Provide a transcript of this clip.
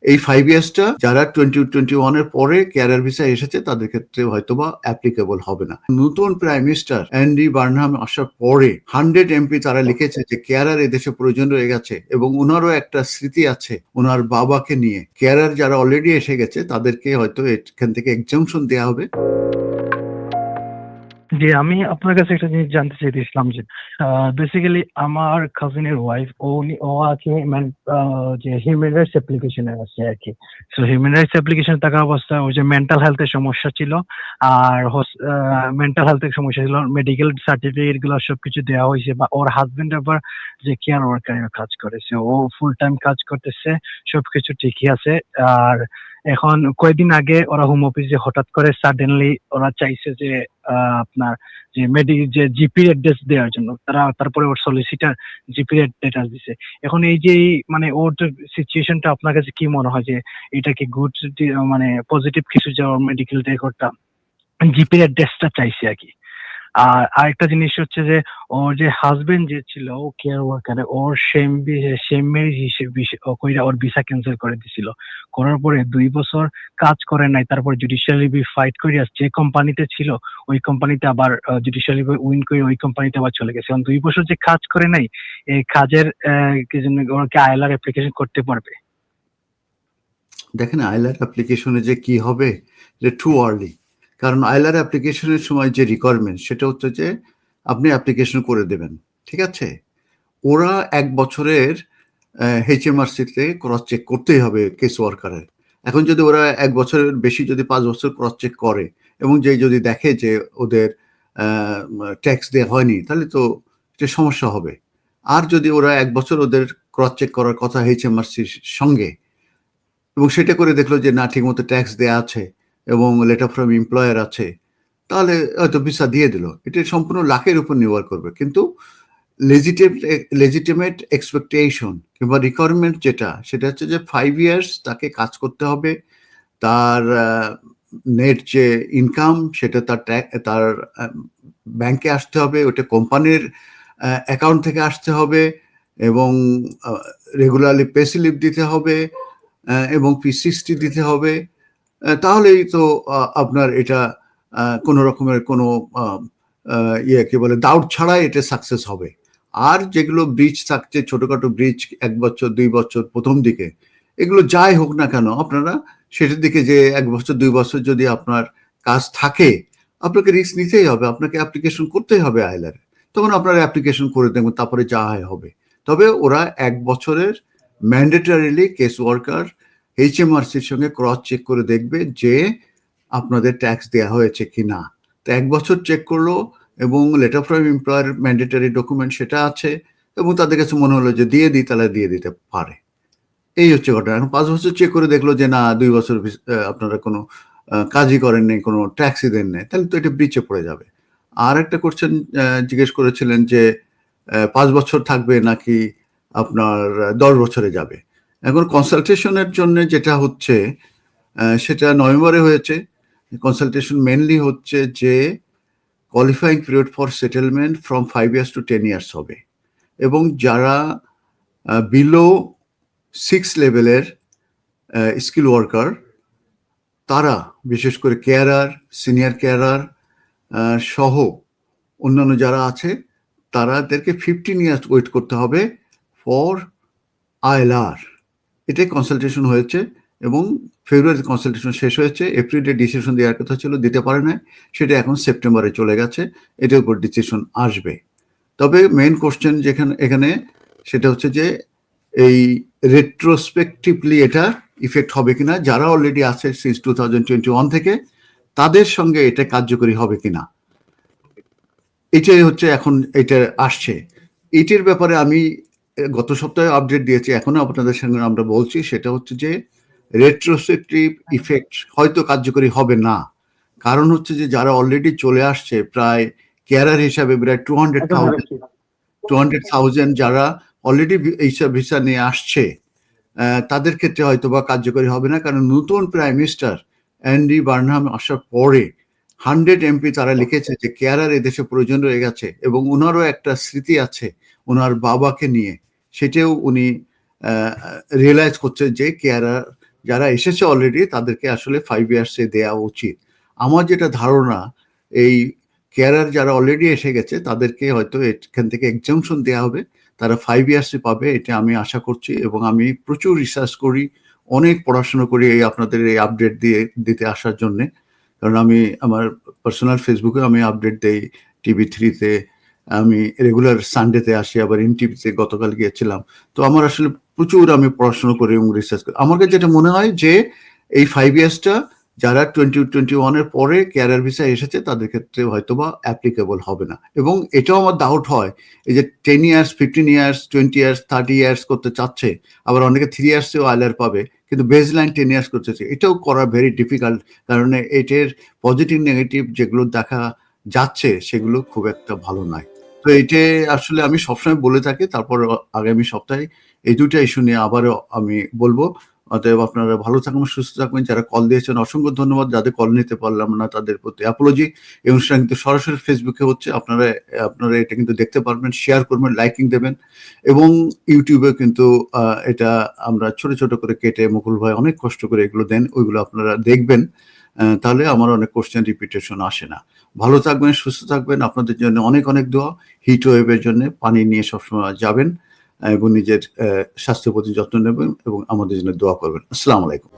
এই 5 ইয়ার্সটা যারা 2021 এর পরে ক্যারিয়ার ভিসা এসেছে তাদের ক্ষেত্রে হয়তোবা অ্যাপ্লিকেবল হবে না। নতুন প্রাইম মিনিস্টার অ্যান্ডি বার্নহাম আসার পরে 100 এমপি তারা লিখেছে যে ক্যারিয়ার এদেশে প্রয়োজন রয়ে গেছে এবং ওনারও একটা স্মৃতি আছে ওনার বাবাকে নিয়ে। ক্যারিয়ার যারা অলরেডি এসে গেছে তাদেরকে হয়তো এখান থেকে এক্সাম্পশন দেওয়া হবে। জি, আমি আপনার কাছে একটা জিনিস জানতে চাইতেছিলাম যে বেসিক্যালি আমার কাজিনের ওয়াইফ ও আছে যে হিউম্যান রাইটস অ্যাপ্লিকেশনে আছে আর কি। সো হিউম্যান রাইটস অ্যাপ্লিকেশন থাকা অবস্থায় ওই যে মেন্টাল হেলথের সমস্যা ছিল, আর মেন্টাল হেলথের সমস্যা ছিল, মেডিকেল সার্টিফিকেট গুলো সবকিছু দেওয়া হয়েছে, বা ওর হাজবেন্ড আবার যে কেয়ার ওয়ার্কারের কাজ করেছে, ও ফুল টাইম কাজ করতেছে, সবকিছু ঠিকই আছে। আর এখন কয়েকদিন আগে ওরা হোম অফিসে হঠাৎ করে সাডেনলি ওরা চাইছে যে আপনার যে জিপির অ্যাড্রেস দেওয়ার জন্য, তারপরে ওর সলিসিটার জিপির অ্যাড্রেস দিছে। এখন এই যে মানে ওর সিচুয়েশনটা আপনার কাছে কি মনে হয়, যে এটা কি গুড, মানে পজিটিভ কিছু যে ওর মেডিকেল রেকর্ডটা জিপির অ্যাড্রেসটা চাইছে আর কি? আর আরেকটা জিনিস হচ্ছে যে ওর যে হাজবেন্ড যে ছিল ও কেয়ার ওয়ার্কারে, ওর সেম ম্যারেজ হিসেবে কইরা ওর ভিসা ক্যান্সেল করে দিছিল। করার পরে 2 বছর কাজ করে নাই, তারপর জুডিশিয়ালি ফাইট করে যে কোম্পানিতে ছিল ওই কোম্পানিতে আবার জুডিশিয়ালি উইন করে ওই কোম্পানিতে আবার চলে গেছে। এখন 2 বছর যে কাজ করে নাই, এই কাজের কি জন্য ওকে আইএলআর অ্যাপ্লিকেশন করতে পারবে? দেখেন, আইলার অ্যাপ্লিকেশনে যে কি হবে এটা টু আর্লি। কারণ আইলার অ্যাপ্লিকেশনের সময় যে রিকোয়ারমেন্ট সেটা হচ্ছে যে আপনি অ্যাপ্লিকেশন করে দেবেন, ঠিক আছে? ওরা 1 বছরের HMRC-তে ক্রস চেক করতেই হবে কেস ওয়ার্কারের। এখন যদি ওরা 1 বছরের বেশি যদি 5 বছর ক্রস চেক করে এবং যে যদি দেখে যে ওদের ট্যাক্স দেওয়া হয়নি তাহলে তো এটা সমস্যা হবে। আর যদি ওরা 1 বছর ওদের ক্রস চেক করার কথা HMRC-র সঙ্গে এবং সেটা করে দেখলো যে না ঠিকমতো ট্যাক্স দেওয়া আছে এবং লেটার ফ্রম এমপ্লয়ার আছে, তাহলে হয়তো ভিসা দিয়ে দিল। এটা সম্পূর্ণ লাখের উপর নির্ভর করবে। কিন্তু লেজিটিমেট এক্সপেকটেশন কিংবা রিকোয়ারমেন্ট যেটা, সেটা হচ্ছে যে 5 ইয়ার্স তাকে কাজ করতে হবে, তার নেট যে ইনকাম সেটা তার ব্যাংকে আসতে হবে, ওটা কোম্পানির অ্যাকাউন্ট থেকে আসতে হবে এবং রেগুলারলি পে স্লিপ দিতে হবে এবং P60 দিতে হবে। তাহলেই তো আপনার এটা কোনো রকমের কোনো কি বলে ডাউট ছাড়াই এটা সাকসেস হবে। আর যেগুলো ব্রিজ থাকছে, ছোটখাটো ব্রিজ 1 বছর 2 বছর প্রথম দিকে, এগুলো যাই হোক না কেন আপনারা সেটার দিকে যে 1 বছর 2 বছর যদি আপনার কাজ থাকে আপনাকে রিস্ক নিতেই হবে, আপনাকে অ্যাপ্লিকেশন করতেই হবে আইলারে। তখন আপনারা অ্যাপ্লিকেশন করে দেখবেন, তারপরে যা হয় হবে। তবে ওরা 1 বছরের ম্যান্ডেটরিলি কেস ওয়ার্কার HMRC-র সঙ্গে ক্রস চেক করে দেখবে যে আপনাদের ট্যাক্স দেওয়া হয়েছে কি না। তো 1 বছর চেক করলো এবং letter from employer mandatory document সেটা আছে এবং তাদের কাছে মনে হলো যে দিয়ে দিই, তাহলে দিয়ে দিতে পারে। এই হচ্ছে ঘটনা। এখন 5 বছর চেক করে দেখলো যে না 2 বছর আপনারা কোনো কাজই করেননি, কোনো ট্যাক্সই দেন নাই, তাহলে তো এটা ব্রিচে পড়ে যাবে। আর একটা কোশ্চেন জিজ্ঞেস করেছিলেন যে 5 বছর থাকবে নাকি আপনার 10 বছরে যাবে। এখন কনসালটেশনের জন্য যেটা হচ্ছে সেটা নভেম্বরে হয়েছে। কনসালটেশন মেনলি হচ্ছে যে qualifying period for settlement from 5 years to 10 years হবে এবং যারা বিলো 6 লেভেলের স্কিল ওয়ার্কার তারা, বিশেষ করে কেয়ারার, সিনিয়র কেয়ারার সহ অন্যান্য যারা আছে তাদেরকে 15 ইয়ার্স ওয়েট করতে হবে ফর আইএলআর। এটাই কনসালটেশন হয়েছে এবং ফেব্রুয়ারিতে কনসালটেশন শেষ হয়েছে। এপ্রিলে ডিসিশন দেওয়ার কথা ছিল, দিতে পারে না, সেটা এখন সেপ্টেম্বরে চলে গেছে। এটার উপর ডিসিশন আসবে। তবে মেইন কোশ্চেন এখানে সেটা হচ্ছে যে এই রেট্রোস্পেক্টিভলি এটা ইফেক্ট হবে কিনা, যারা অলরেডি আছে সিন্স 2021 থেকে তাদের সঙ্গে এটা কার্যকরী হবে কিনা, এটাই হচ্ছে এখন এটা আসছে। এটির ব্যাপারে আমি গত সপ্তাহে আপডেট দিয়েছি, এখনো আপনাদের সঙ্গে আমরা বলছি, সেটা হচ্ছে যে রেট্রোস্পেক্টিভ ইফেক্ট হয়তো কার্যকরী হবে না। কারণ হচ্ছে যে যারা অলরেডি চলে আসছে প্রায় কেয়ারার হিসাবে প্রায় 200,000 যারা অলরেডি এইসব ভিসা নিয়ে আসছে, তাদের ক্ষেত্রে হয়তো বা কার্যকরী হবে না। কারণ নতুন প্রাইম মিনিস্টার অ্যান্ডি বার্নহাম আসার পরে 100 এমপি তারা লিখেছে যে কেয়ারার এদেশে প্রয়োজন রয়ে গেছে এবং ওনারও একটা স্মৃতি আছে ওনার বাবাকে নিয়ে, সেটাও উনি রিয়েলাইজ করছে যে কেয়ারার যারা এসেছে অলরেডি তাদেরকে আসলে 5 ইয়ার্সে দেওয়া উচিত। আমার যেটা ধারণা, এই কেয়ারার যারা অলরেডি এসে গেছে তাদেরকে হয়তো এখান থেকে এক্সাম্পশন দেওয়া হবে, তারা 5 ইয়ার্সে পাবে, এটা আমি আশা করছি। এবং আমি প্রচুর রিসার্চ করি, অনেক পড়াশোনা করি এই আপনাদের এই আপডেট দিতে আসার জন্যে। কারণ আমি আমার পার্সোনাল ফেসবুকে আমি আপডেট দেই, TV3-তে আমি রেগুলার সানডেতে আসি, আবার NTV-তে গতকাল গিয়েছিলাম। তো আমার আসলে প্রচুর আমি পড়াশোনা করি এবং রিসার্চ করি। আমার কাছে যেটা মনে হয় যে এই 5 ইয়ার্সটা যারা 2021-এর পরে কেয়ারার ভিসা এসেছে তাদের ক্ষেত্রে হয়তোবা অ্যাপ্লিকেবল হবে না। এবং এটাও আমার ডাউট হয়, এই যে 10 ইয়ার্স, 15 ইয়ার্স, 20 ইয়ার্স, 30 ইয়ার্স করতে চাচ্ছে, আবার অনেকে 3 ইয়ার্সেও আইলার পাবে, কিন্তু বেজ লাইন 10 ইয়ার্স করতেছে। এটাও করা ভেরি ডিফিকাল্ট, কারণ এটার পজিটিভ নেগেটিভ যেগুলো দেখা যাচ্ছে সেগুলো খুব একটা ভালো নয়। তো এইটা আসলে আমি সবসময় বলে থাকি, তারপর আগামী সপ্তাহে এই 2টা ইস্যু নিয়ে আবারও আমি বলবো। অতএব আপনারা ভালো থাকবেন, সুস্থ থাকবেন। যারা কল দিয়েছেন অসংখ্য ধন্যবাদ, যাদের কল নিতে পারলাম না তাদের প্রতি অ্যাপোলজি। এই অনুষ্ঠান কিন্তু সরাসরি ফেসবুকে হচ্ছে, আপনারা এটা কিন্তু দেখতে পারবেন, শেয়ার করবেন, লাইকিং দেবেন। এবং ইউটিউবে কিন্তু এটা আমরা ছোট ছোট করে কেটে, মুকুল ভাই অনেক কষ্ট করে এগুলো দেন, ওইগুলো আপনারা দেখবেন। তাহলে আমার অনেক কোশ্চেন রিপিটেশন আসে না। ভালো থাকবেন, সুস্থ থাকবেন। আপনাদের জন্য অনেক অনেক দোয়া। হিট ওয়েভের জন্য পানি নিয়ে সবসময় যাবেন এবং নিজের স্বাস্থ্যের প্রতি যত্ন নেবেন এবং আমাদের জন্য দোয়া করবেন। আসসালামু আলাইকুম।